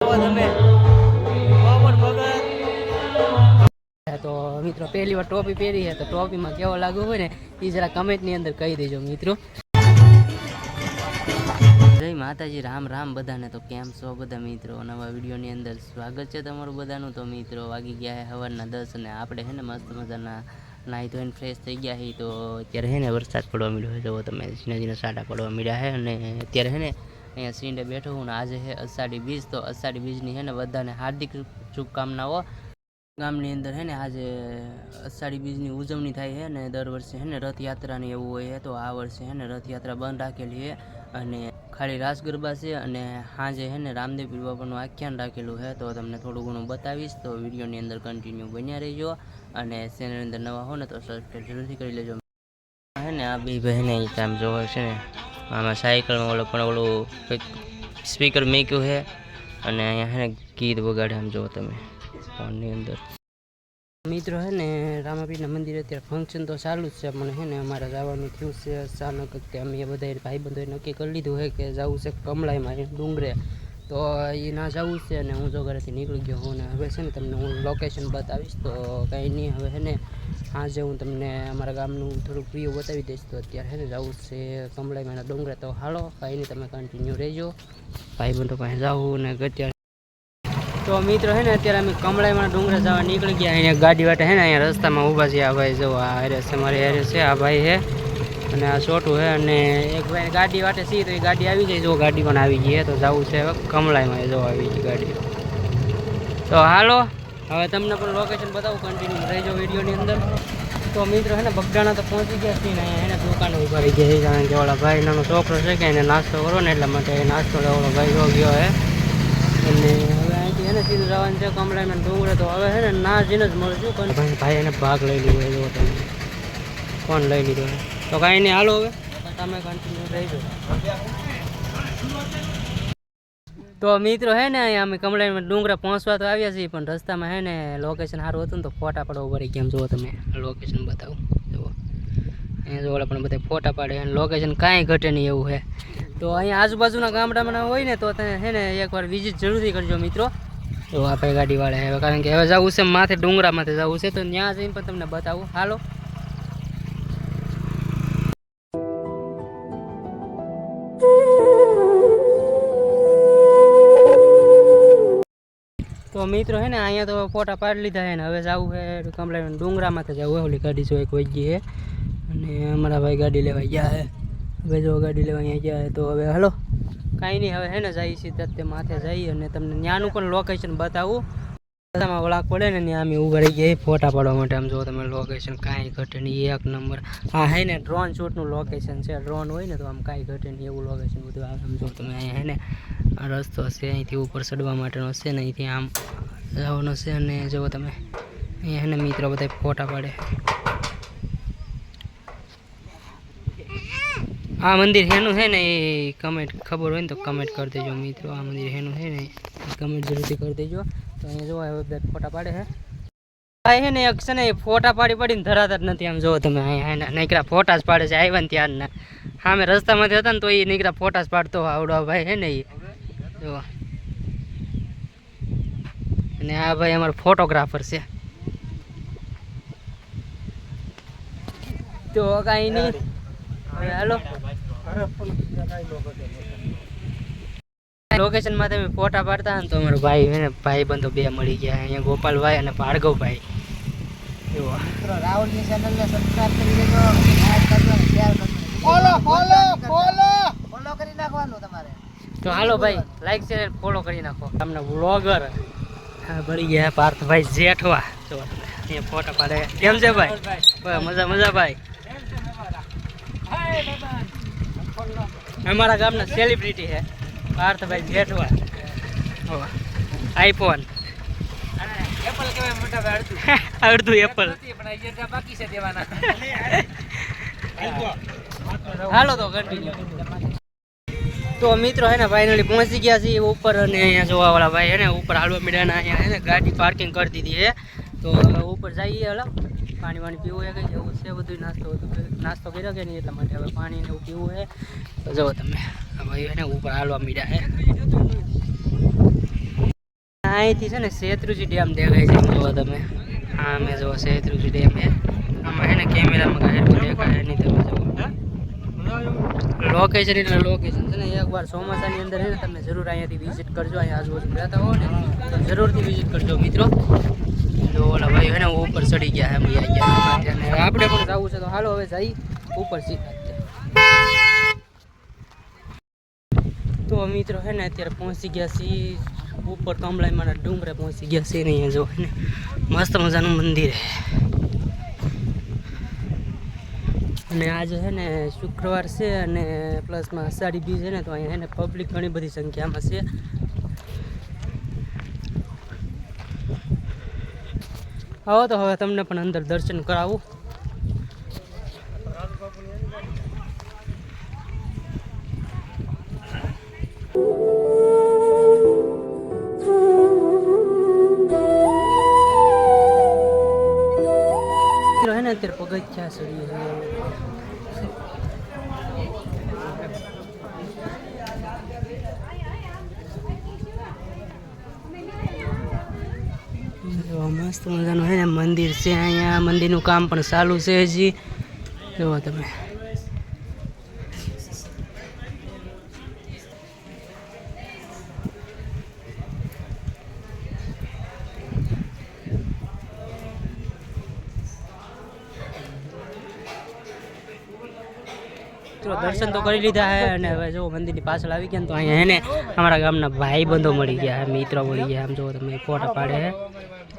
જવો તમે બાબર ભગત તો મિત્રો પહેલી વાર ટોપી પહેરી છે તો ટોપીમાં કેવો લાગ્યો હોય ને એ જરા કમેન્ટની અંદર કહી દેજો મિત્રો. જય માતાજી, રામ રામ બધાને. તો કેમ છો બધા મિત્રો? નવા વિડીયોની અંદર સ્વાગત છે તમારું બધાનું. તો મિત્રો વાગી ગયા છે સવારના 10 અને આપણે છે ને મસ્ત મજાના નાહી ધોઈને ફ્રેશ થઈ ગયા છીએ. તો અત્યારે છે ને વરસાદ પડવા મળ્યો છે. જો તમે ઝીણા ઝીણા સાટા પડવા મળ્યા છે અને અત્યારે છે ને અહીંયા સીંડે બેઠો હું ને આજે છે અષાઢી બીજ. તો અષાઢી બીજની છે ને બધાને હાર્દિક શુભકામનાઓ. ગામની અંદર છે ને આજે અષાઢી બીજની ઉજવણી થાય છે અને દર વર્ષે છે ને રથયાત્રાની એવું હોય છે. તો આ વર્ષે છે ને રથયાત્રા બંધ રાખેલી છે અને ખાલી રાસ ગરબા છે અને સાંજે છે ને રામદેવ પીર બાપાનું આખ્યાન રાખેલું છે. તો તમને થોડું ઘણું બતાવીશ. તો વિડીયોની અંદર કન્ટિન્યુ બન્યા રહીજો અને ચેનલની અંદર નવા હો ને તો સબસ્ક્રાઈબ જરૂરથી કરી લેજો. છે ને આ બે બહેને આમ જોવે છે ને આમાં સાયકલમાં ઓલું કંઈક સ્પીકર મૂક્યું છે અને અહીંયા છે ને ગીત વગાડે આમ જુઓ તમે ફોનની અંદર. મિત્રો છે ને રામાપીરના મંદિરે અત્યારે ફંક્શન તો ચાલુ જ છે પણ છે ને અમારે જવાનું થયું છે અચાનક કે અમે બધા ભાઈબંધોએ નક્કી કરી લીધું છે કે જવું છે કમળાઈમાં ડુંગરે. તો એ ના જવું છે અને હું જો ઘરેથી નીકળી ગયો હું ને હવે છે ને તમને હું લોકેશન બતાવીશ. તો કંઈ નહીં, હવે છે ને આજે હું તમને અમારા ગામનું થોડુંક વ્યૂ બતાવી દઈશ. તો અત્યારે છે ને જવું છે કમળાઈમાં ડુંગરે. તો હાલો કંઈ નહીં, તમે કન્ટિન્યુ રહેજો. ભાઈબંધો પાસે જાઉં ને અત્યારે તો મિત્રો છે ને અત્યારે અમે કમળાઈમાં ડુંગરે જવા નીકળી ગયા. અહીંયા ગાડી વાટે છે ને અહીંયા રસ્તામાં ઊભા છે આ ભાઈ. જો આ હેરે છે મારી હેરે છે આ ભાઈ છે અને આ છોટું છે અને એક ભાઈ ગાડી વાટે છે તો એ ગાડી આવી જાય. જો ગાડી પણ આવી ગઈ તો જવું છે કમળાઈમાં. જો આવી ગઈ ગાડી. તો હાલો હવે તમને પણ લોકેશન બતાવું, કન્ટિન્યુ રહેજો વિડીયોની અંદર. તો મિત્રો છે ને બગડાણા તો પહોંચી ગયા છીએ ને અહીંયા એને દુકાને ઊભા રહી ગયા છે કારણ કે ઓલા ભાઈ નાનો છોકરો છે કે એને નાસ્તો કરો ને એટલા માટે નાસ્તો લેવાનો ભાઈ જો ગયો છે અને હવે અહીંથી એને સીધું જવાનું છે કમળાઈના ડુંગરે. તો હવે છે ને ના જઈને જ મળશું પણ ભાઈ એને ભાગ લઈ લીધો એ જો તમે કોણ લઈ લીધો. તો કાંઈ નહીં, હાલો હવે તમે કન્ટિન્યુ રહીજો. તો મિત્રો હે ને અહીંયા અમે કમળાઈમાં ડુંગરા પહોંચવા તો આવ્યા છીએ પણ રસ્તામાં હે ને લોકેશન સારું હતું ને તો ફોટા પાડવા પડી કેમ જુઓ તમે લોકેશન બતાવું. જુઓ અહીંયા જો પણ બધા ફોટા પાડે અને લોકેશન કાંઈ ઘટે નહીં એવું છે. તો અહીંયા આજુબાજુના ગામડામાં હોય ને તો તમે છે ને એકવાર વિઝિટ જરૂરથી કરજો મિત્રો. તો આપણે ગાડીવાળા હવે કારણ કે હવે જવું છે માથે ડુંગરા માથે જવું છે તો ત્યાં જઈને પણ તમને બતાવું. હાલો તો મિત્રો હે ને અહીંયા તો ફોટા પાડી લીધા છે ને હવે જવું છે કમળાઈના ડુંગરામાંથી જવું. ઓલી ગાડી જો એક વહી ગઈ છે અને અમારા ભાઈ ગાડી લેવા ગયા છે. હવે જો ગાડી લેવા અહીંયા ગયા છે તો હવે હલો કાંઈ નહીં, હવે હે ને જઈએ છીએ તે માથે જઈએ અને તમને ત્યાંનું પણ લોકેશન બતાવું. રસ્તામાં વળાંક પડે ને ત્યાં અમે ઊભા રહી ગયા ફોટા પાડવા માટે. આમ જો તમે લોકેશન કાંઈ ઘટે નહીં, એક નંબર. હા હે ને ડ્રોન શૂટનું લોકેશન છે. ડ્રોન હોય ને તો આમ કાંઈ ઘટે નહીં એવું લોકેશન બધું આવે. આમ જો તમે અહીંયા હે ને આ રસ્તો છે અહીંથી ઉપર ચડવા માટેનો છે ને અહીંથી આમ જવાનો છે અને જુઓ તમે અહીંયા હે ને મિત્રો બધા ફોટા પાડે. આ મંદિર હેનું છે ને એ કમેન્ટ ખબર હોય ને તો કમેન્ટ કરી દેજો મિત્રો. આ મંદિર હેનું છે ને એ કમેન્ટ જરૂરથી કરી દેજો. તો અહીંયા જોવા બધા ફોટા પાડે છે ભાઈ છે ને એક છે ને ફોટા પાડીને ધરાતા જ નથી. આમ જુઓ તમે અહીંયા નીકળ્યા ફોટા જ પાડે છે. આવ્યા ને ત્યારના સામે રસ્તામાંથી હતા ને તો એ નીકળ્યા ફોટા જ પાડતો આવડો ભાઈ છે ને એ જો. અને આ ભાઈ અમારો ફોટોગ્રાફર છે. તો કાંઈ નહીં, હવે હાલો લોકેશનમાં તમે ફોટા પાડતા ને તો અમારો ભાઈ હે ને ભાઈ બંધો બે મળી ગયા અહીંયા ગોપાલભાઈ અને ભાર્ગવભાઈ. જો રાહુલની ચેનલને સબસ્ક્રાઇબ કરી દેજો, લાઈક કરજો અને શેર કરજો. ફોલો કરી નાખવાનું તમારે. તો હાલો ભાઈ લાઈક શેર ફોલો કરી નાખો. તમને વ્લોગર મળી ગયા પાર્થભાઈ જેઠવા. જો અહીંયા ફોટા પાડે. કેમ છે ભાઈ? મજા ભાઈ. અમારા ગામના સેલિબ્રિટી છે પાર્થભાઈ જેઠવા. આઈફોન એપલ કેવાય મોટા ભાઈ અડધું એપલ બાકી છે દેવાના. હાલો તો કન્ટિન્યુ. તો મિત્રો હે ને ફાઇનલી પહોંચી ગયા છીએ ઉપર અને અહીંયા જોવા વાળા ભાઈ હે ને ઉપર હાલવા મીડિયાના અહીંયા હે ને ગાડી પાર્કિંગ કરી દીધી છે. તો હવે ઉપર જઈએ. હલો પાણી વાણી પીવું છે કંઈ એવું છે બધું નાસ્તો કર્યો કે નહીં એટલા માટે હવે પાણી ને એવું પીવું છે. તો જુઓ તમે ભાઈ એને ઉપર હાલવા મીડ્યા છે. અહીંથી છે ને શેત્રુંજી ડેમ દેખાય છે, જુઓ તમે. હા મેં જુઓ શેત્રુંજી ડેમ છે. આમાં છે ને કેમેરામાં કાંઈ એટલું દેખાય નહીં. તમે જુઓ લોકેશન એટલે લોકેશન છે ને. એકવાર ચોમાસાની અંદર છે ને તમે જરૂર અહીંયાથી વિઝિટ કરજો. અહીંયા આજુબાજુ રહેતા હો ને તો જરૂરથી વિઝિટ કરજો મિત્રો. જો ઓલા ભાઈ છે ને ઉપર ચડી ગયા છે, ભાઈ ગયા. અને આપણે પણ જવું છે તો હાલો હવે જઈ ઉપર સીધા. તો મિત્રો છે ને અત્યારે પહોંચી ગયા છીએ ઉપર કમલાઈમાં ડુંગરે પહોંચી ગયા છીએ ને. અહીંયા જો ને મસ્ત મજાનું મંદિર છે. અને આજે છે ને શુક્રવાર છે અને પ્લસમાં અષાઢી બીજ છે ને, તો અહીંયા છે ને પબ્લિક ઘણી બધી સંખ્યામાં છે. આવો તો હવે તમને પણ અંદર દર્શન કરાવું. है ना અત્યારે પગથિયા ચડીએ મસ્ત મજાનું છે ને મંદિર છે. અહીંયા મંદિરનું કામ પણ ચાલુ છે હજી. જુઓ તમે દર્શન તો કરી લીધા હે અને હવે જો મંદિરની પાછળ આવી ગયા ને તો અહીંયા હે ને અમારા ગામના ભાઈ બંધો મળી ગયા, મિત્રો મળી ગયા. આમ જો તમે ફોટા પાડે હે.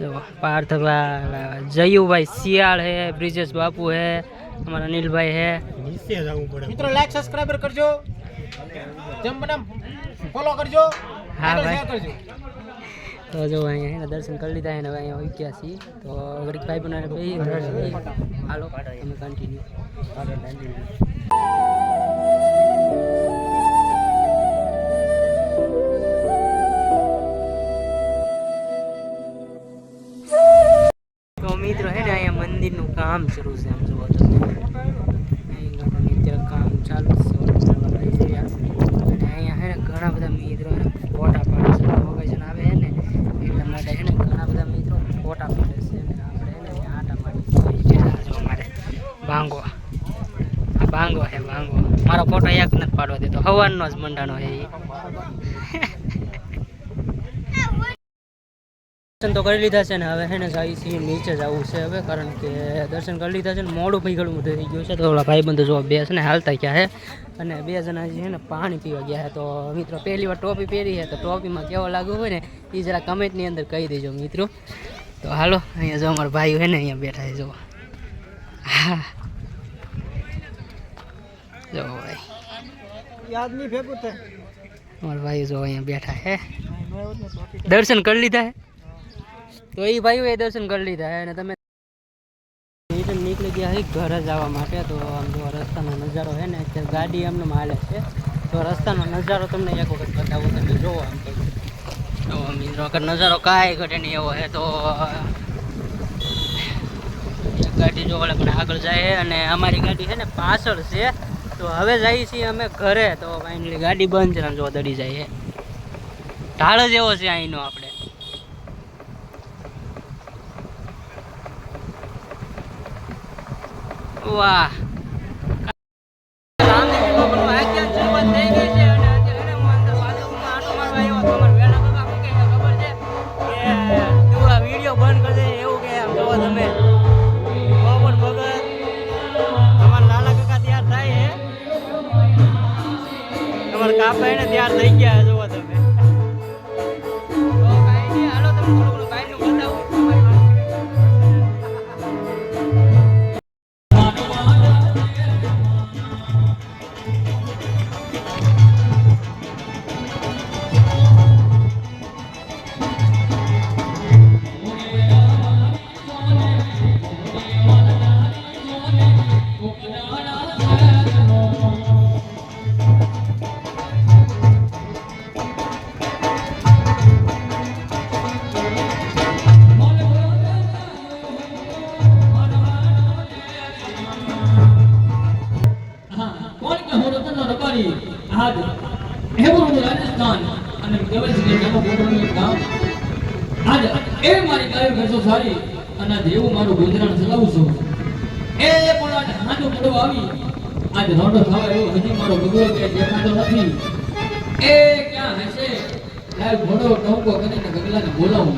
જો પાર્થભાઈ, જયુભાઈ શિયાળ હે, બ્રિજેશ બાપુ હે, અમારા અનિલભાઈ હે. મિત્રો લાઈક સબસ્ક્રાઇબર કરજો, જેમ બને ફોલો કરજો. હા ભાઈ. તો જો અહીંયા દર્શન કરી લીધા અને હવે અહીંયા આવી ગયા છીએ. તો ગરીબ ભાઈ બનાવે ભાઈ હાલો તમે કન્ટિન્યુ. તો મિત્રો હે ને અહીંયા મંદિરનું કામ શરૂ છે. આમ જોવો તો અત્યારે કામ ચાલુ છે. અને અહીંયા હે ને ઘણા બધા મિત્રો ફોટા પાડે છે. લોકેશન આવે છે ને એટલા માટે હે ને ઘણા બધા મિત્રો ફોટા પાડે છે. અને આપણે હે ને આટા મારી મારે ભાંગો ભાંગો હે ભાંગો. મારો ફોટો એક નથી પાડવા દેતો, હવારનો જ મંડાનો હે. દર્શન તો કરી લીધા છે ને હવે છે ને જઈ છીએ નીચે જવું છે હવે, કારણ કે દર્શન કરી લીધા છે ને મોડું ભાઈ ઘણું બધું થઈ ગયું છે. તો ઓલા ભાઈબંધો જો બે છે ને હાલતા ગયા છે અને બે જણા છે ને પાણી પીવા ગયા છે. તો મિત્રો પહેલી વાર ટોપી પહેરી છે તો ટોપીમાં કેવો લાગુ હોય ને એ જરા કમેન્ટની અંદર કહી દેજો મિત્રો. તો હાલો અહીંયા જો અમારા ભાઈઓ છે ને અહીંયા બેઠા છે. જો હા જો ભાઈ યાદ નહીં ભેગું થાય. અમારા ભાઈઓ જો અહીંયા બેઠા હે, દર્શન કરી લીધા હે. તો એ ભાઈઓ એ દર્શન કરી લીધા હે અને તમે નીકળી ગયા હોય ઘરે જવા માટે. તો આમ જો રસ્તાનો નજારો છે ને અત્યારે ગાડી આમને હાલે છે. તો રસ્તાનો નજારો તમને એક વખત બતાવો. તમે જોવો આમ તો મિત્રો અગર નજારો કાંઈ ઘટે નહીં એવો છે. તો ગાડી જો પણ આગળ જાય અને અમારી ગાડી છે ને પાછળ છે. તો હવે જઈએ છીએ અમે ઘરે. તો ફાઇનલી ગાડી બંધ છે, જો દડી જાય. ઢાળ જ એવો છે અહીંનો આપણે. વાહ વિડીયો બંધ કરી દે એવું કે આમ જોવો તમે. પવન ભગત તમારા લાલા કાકા તૈયાર થાય હે, તમારા કાપા એને તૈયાર થઈ ગયા જોવો તમે. તો કાંઈ નહીં, હાલો તમે થોડું કાંઈનું બતાવું. રાજસ્થાન અને કેવલ જિલ્લામાં ગામ આજ એ મારી ગાયો ભેંસો સારી અને દેવું મારું ગુજરાન ચલાવું છું એ પણ આજ હાજો પડવા આવી આજ રોંડો થવા એવો હજી મારો બગડો કે દેખાતો નથી એ ક્યાં હશે લાવ ઘોડો ટોંકો કરીને ગગલાને બોલાવું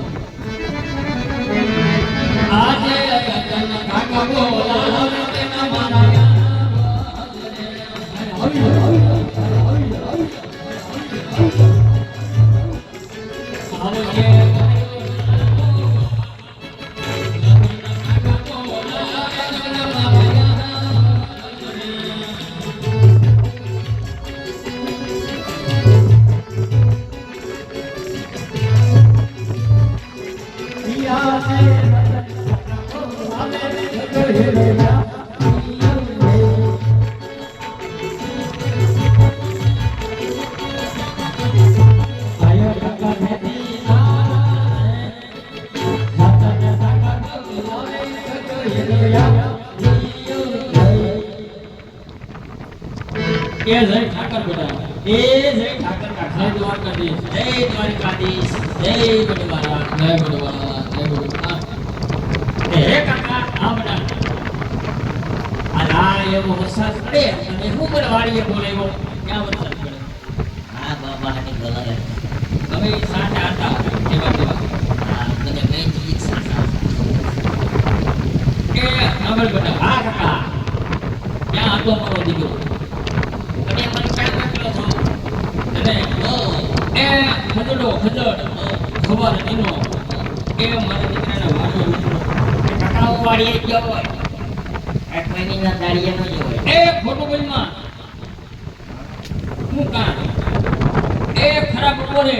આજે તને કાકા બોલાવે તેના મારા એ જય ઠાકર બેટા એ જય ઠાકર કાકા જય દ્વારકાધીશ જય બડવાલા જય બડવાલા હે કાકા આ બેટા આ એવો વરસાદ પડે અને હું બડવાડીએ બોલાવ્યો ક્યાં વરસાદ પડે હા બાબા ની ગલારે તમે સાથે હતા કેવા હા મને મેં ચીજ સાસા એ નંબર બેટા હા કાકા ક્યાં હતો મારો દીકરો અને મને ક્યાં મોકલો છો અને એ ખજડો ખજડ ખબર એનો એ મારા દીકરાના વાડો મિત્રો કાકા વાડીએ ગયો હોય એક મહિના દાડીએ ન ગયો હોય એ ખોટું બોલમાં હું કાં એ ખરાબ બોલે